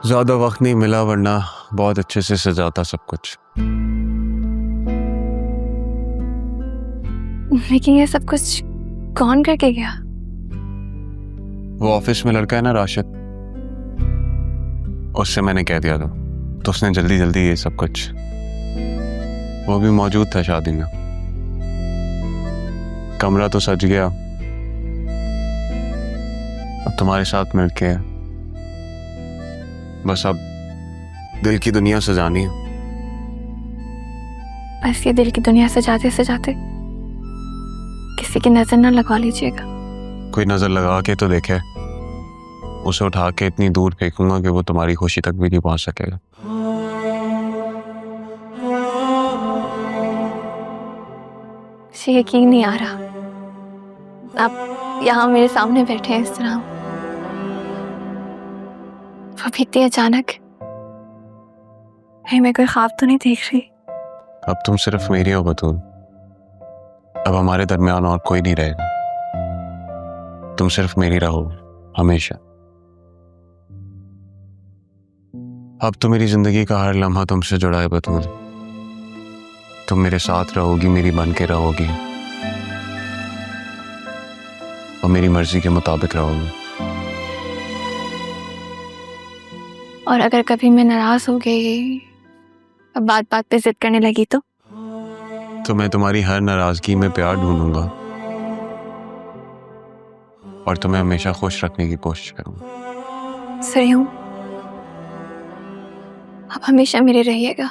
ज्यादा वक्त नहीं मिला वरना बहुत अच्छे से सजाता सब कुछ। लेकिन ये सब कुछ कौन करके गया? वो ऑफिस में लड़का है ना राशिद, उससे मैंने कह दिया था तो उसने जल्दी जल्दी ये सब कुछ। वो भी मौजूद था शादी में। कमरा तो सज गया, अब तुम्हारे साथ मिलके बस अब दिल की दुनिया सजानी है। बस ये दिल की दुनिया सजाते सजाते किसी की नजर ना लगवा लीजिएगा। कोई नजर लगा के तो देखे, उसे उठा के इतनी दूर फेंकूंगा कि वो तुम्हारी खुशी तक भी नहीं पहुंच सकेगा। मुझे यकीन नहीं आ रहा आप यहाँ मेरे सामने बैठे हैं इस तरह। वो भी इतनी अचानक। मैं कोई ख्वाब तो नहीं देख रही? अब तुम सिर्फ मेरी हो बतूल, अब हमारे दरमियान और कोई नहीं रहेगा। तुम सिर्फ मेरी रहो हमेशा। अब तो मेरी जिंदगी का हर लम्हा तुमसे जुड़ा है बतूल। तुम मेरे साथ रहोगी, मेरी बन के रहोगी और मेरी मर्जी के मुताबिक रहोगी। और अगर कभी मैं नाराज हो गई, अब बात बात पे जिद करने लगी तो मैं तुम्हारी हर नाराजगी में प्यार ढूंढूंगा और तुम्हें हमेशा खुश रखने की कोशिश करूंगा। सरयू, आप हमेशा मेरे रहिएगा,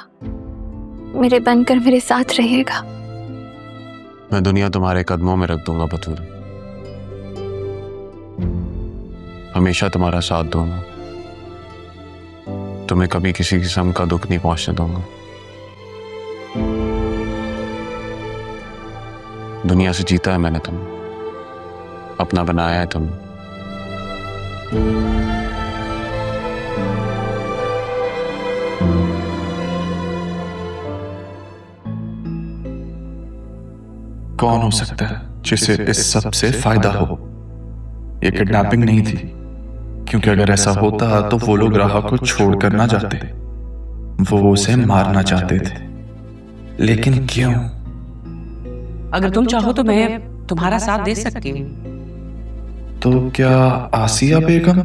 मेरे बनकर मेरे साथ रहिएगा। मैं दुनिया तुम्हारे कदमों में रख दूंगा बतूल, हमेशा तुम्हारा साथ दूंगा, तुम्हें कभी किसी किस्म का दुख नहीं पहुंचने दूंगा। दुनिया से जीता है मैंने तुम्हें, अपना बनाया है तुमने। कौन हो सकता है जिसे इस सब से फायदा हो? ये किडनैपिंग नहीं थी, क्योंकि अगर ऐसा होता तो वो लोग राह को छोड़कर ना जाते, वो उसे मारना चाहते थे। लेकिन क्यों? अगर तुम चाहो तो मैं तुम्हारा साथ दे सकती हूँ। तो क्या आसिया बेगम?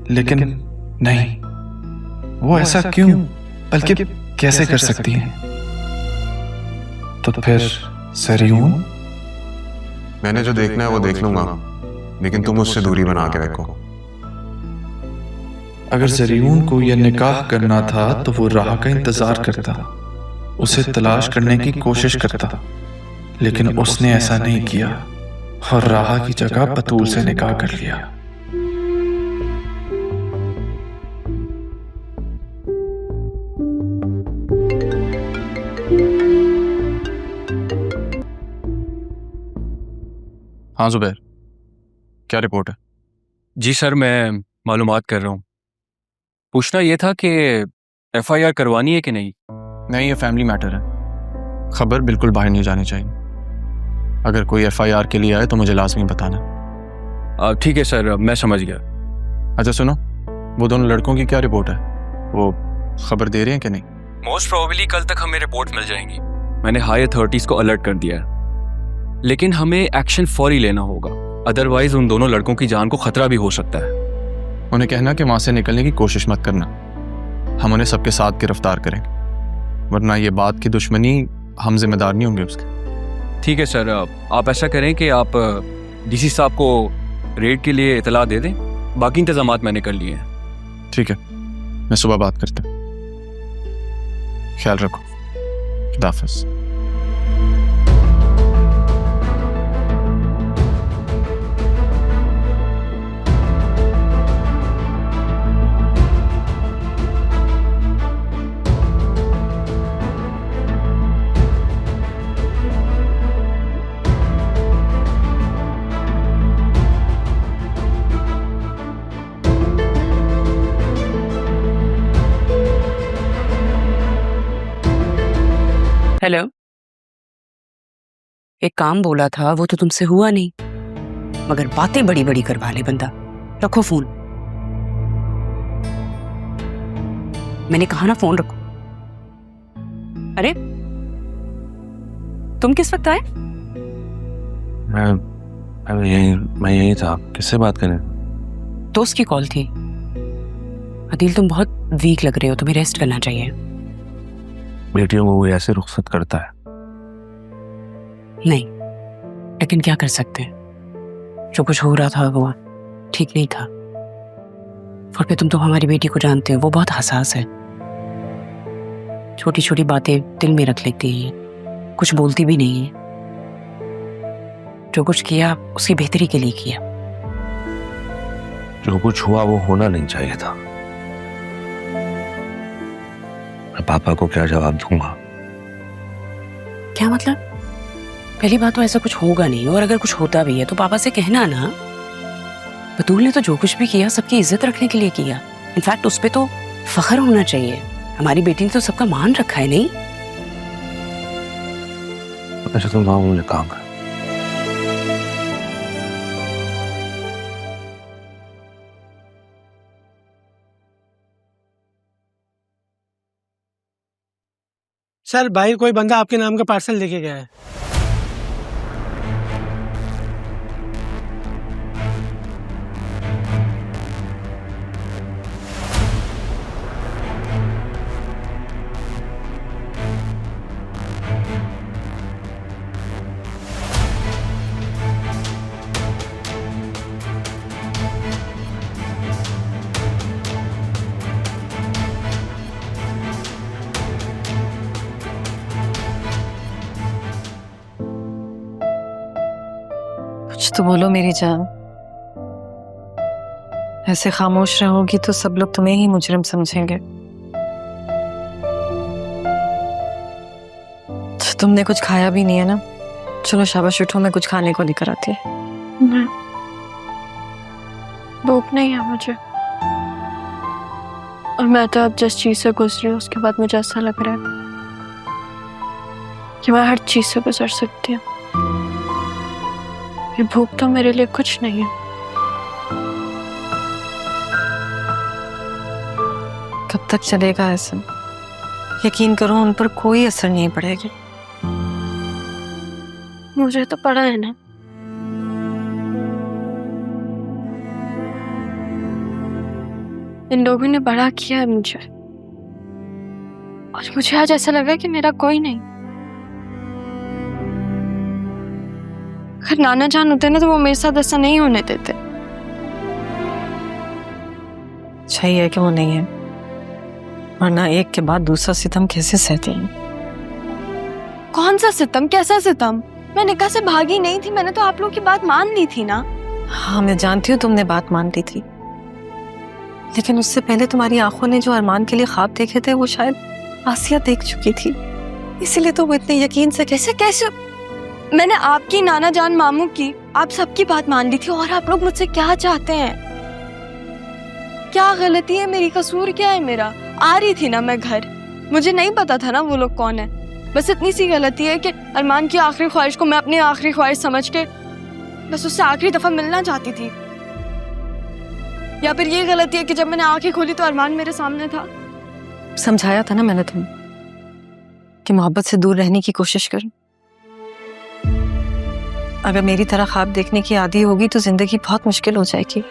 लेकिन नहीं, वो ऐसा क्यों, बल्कि कैसे कर सकती हैं? तो फिर सरयून? मैंने जो देखना है वो देख लूंगा, लेकिन तुम उससे दूरी बना के रखो। अगर जरियून को यह निकाह करना था तो वो राह का इंतजार करता, उसे तलाश करने की कोशिश करता, लेकिन उसने ऐसा नहीं किया और राह की जगह बतूल से निकाह कर लिया। हाँ जुबैर, क्या रिपोर्ट है? जी सर, मैं मालूमात कर रहा हूँ। पूछना ये था कि एफआईआर करवानी है कि नहीं? नहीं, ये फैमिली मैटर है, खबर बिल्कुल बाहर नहीं जानी चाहिए। अगर कोई एफआईआर के लिए आए तो मुझे लाजमी बताना। ठीक है सर, मैं समझ गया। अच्छा सुनो, वो दोनों लड़कों की क्या रिपोर्ट है? वो खबर दे रहे हैं कि नहीं? मोस्ट प्रोबेबली कल तक हमें रिपोर्ट मिल जाएंगी। मैंने हाई अथॉरिटीज को अलर्ट कर दिया है, लेकिन हमें एक्शन फौरी लेना होगा, अदरवाइज उन दोनों लड़कों की जान को खतरा भी हो सकता है। उन्हें कहना कि वहां से निकलने की कोशिश मत करना, हम उन्हें सबके साथ गिरफ्तार करेंगे, वरना ये बात की दुश्मनी हम जिम्मेदार नहीं होंगे उसके। ठीक है सर, आप ऐसा करें कि आप डीसी साहब को रेड के लिए इतला दे दें, बाकी इंतजामात मैंने कर लिए हैं। ठीक है, मैं सुबह बात करता हूँ। ख्याल रखो, खुदा हाफिज़। हेलो, एक काम बोला था वो तो तुमसे हुआ नहीं, मगर बातें बड़ी बड़ी करवा ले बंदा। रखो फोन। मैंने कहा ना फोन रखो। अरे तुम किस वक्त आए? मैं यही था। किससे बात करें? दोस्त की कॉल थी। अदिल तुम बहुत वीक लग रहे हो, तुम्हें रेस्ट करना चाहिए। बेटियों को वो ऐसे रुखसत करता है? नहीं, लेकिन क्या कर सकते हैं, जो कुछ हो रहा था वो ठीक नहीं था। और फिर तुम तो हमारी बेटी को जानते हो, वो बहुत हसास है। छोटी छोटी बातें दिल में रख लेती है, कुछ बोलती भी नहीं है। जो कुछ किया उसकी बेहतरी के लिए किया। जो कुछ हुआ वो होना नहीं चाहिए था। मैं पापा को क्या जवाब दूंगा? क्या मतलब? पहली बात तो ऐसा कुछ होगा नहीं, और अगर कुछ होता भी है तो पापा से कहना ना। बतूल ने तो जो कुछ भी किया सबकी इज्जत रखने के लिए किया। इनफैक्ट उस पे तो फख्र होना चाहिए। हमारी बेटी ने तो सबका मान रखा है। नहीं अच्छा तुम वहां मुझे काम कर। सर भाई कोई बंदा आपके नाम का पार्सल लेके गया है। कुछ तो बोलो मेरी जान। ऐसे खामोश रहोगी तो सब लोग तुम्हें ही मुजरिम समझेंगे। तो तुमने कुछ खाया भी नहीं है ना? चलो शाबाश उठो, मैं कुछ खाने को लेकर आती है। नहीं, भूख नहीं है मुझे। और मैं तो अब जिस चीज से गुजरी हूँ उसके बाद मुझे ऐसा लग रहा है कि मैं हर चीज से गुजर सकती हूँ। ये भूख तो मेरे लिए कुछ नहीं है। कब तक चलेगा ऐसा? यकीन करो उन पर कोई असर नहीं पड़ेगा। मुझे तो पड़ा है ना। इन लोगों ने बड़ा किया है मुझे, और मुझे आज ऐसा लगा कि मेरा कोई नहीं। अगर नाना जान होते ना तो वो मेरे साथ ऐसा नहीं होने देते। अच्छा ही है कि वो नहीं है, वरना एक के बाद दूसरा सितम कैसे सहते हैं। कौन सा सितम? कैसा सितम? मैं निकाह से भागी नहीं थी। मैंने तो आप लोगों की बात मान ली थी ना। हाँ मैं जानती हूँ तुमने बात मान ली थी, लेकिन उससे पहले तुम्हारी आंखों ने जो अरमान के लिए ख्वाब देखे थे वो शायद आसिया देख चुकी थी, इसीलिए तो वो इतने यकीन से। कैसे मैंने आपकी, नाना जान, मामू की, आप सबकी बात मान ली थी। और आप लोग मुझसे क्या चाहते हैं? क्या गलती है मेरी? कसूर क्या है मेरा? आ रही थी ना मैं घर, मुझे नहीं पता था ना वो लोग कौन है। बस इतनी सी गलती है कि अरमान की आखिरी ख्वाहिश को मैं अपनी आखिरी ख्वाहिश समझ के बस उससे आखिरी दफा मिलना चाहती थी। या फिर ये गलती है कि जब मैंने आंखें खोली तो अरमान मेरे सामने था। समझाया था ना मैंने तुम्हें कि मोहब्बत से दूर रहने की कोशिश करो। अगर मेरी तरह ख्वाब देखने की आदी होगी तो जिंदगी बहुत मुश्किल हो जाएगी।